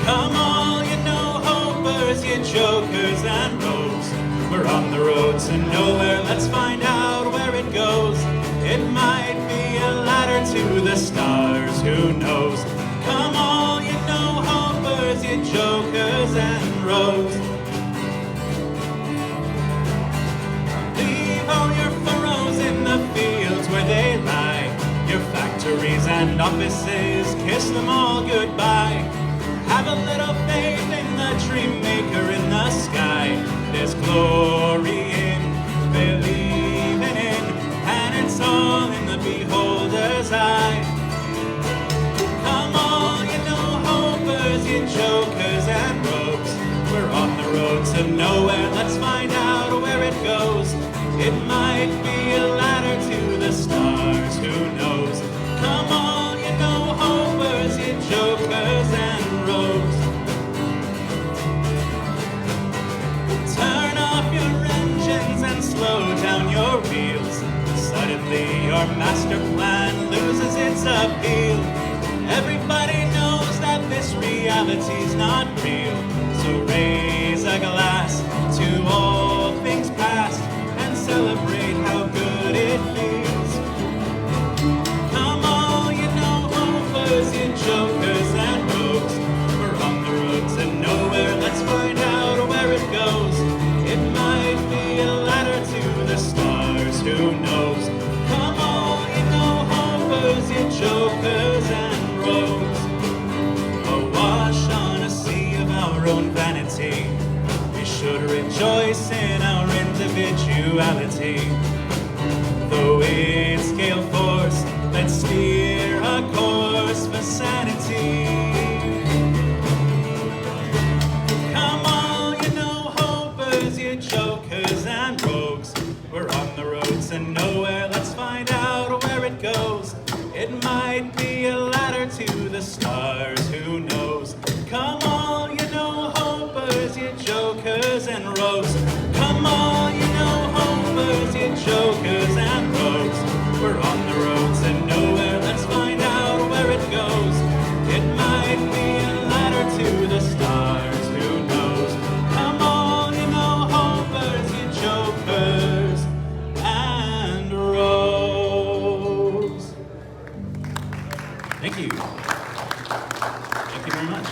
Come all you no-hopers, you jokers and rogues. We're on the road to nowhere, let's find out where it goes. It might be a ladder to the stars, who knows? Come all you no-hopers, you jokers and rogues. Leave all your furrows in the fields where they lie. Your factories and offices, kiss them all goodbye. Have a little faith in the dream maker in the sky. There's glory in believing in, and it's all in the beholder's eye. Come all you no-hopers, you jokers and rogues. We're on the road to nowhere, let's find out where it goes. It might be a ladder to the stars, who knows? Come all you no-hopers, you jokers and rogues. Turn off your engines and slow down your wheels. Suddenly your master plan loses its appeal. Everybody knows that this reality's not real. So raise a glass to all things past and celebrate how good it feels. Come all you no-hopers, you jokers and rogues. We're on the road to nowhere, let's find out where it goes. It might be a ladder to the stars, who knows? Come all you no-hopers, you jokers and rogues. Awash on a sea of our own vanity, we should rejoice in our individuality. Though it's gale force, let's steer a course for sanity. Come all you no-hopers, you jokers and rogues. We're on the road to nowhere, let's find out where it goes. It might be a ladder to the stars, who knows? Come all you no-hopers, you jokers and rogues. Come all you no-hopers, you jokers and rogues. We're on the road to nowhere, let's find out where it goes. It might be a ladder to the stars, who knows? Come all you no-hopers, you jokers and rogues. Thank you. Thank you very much.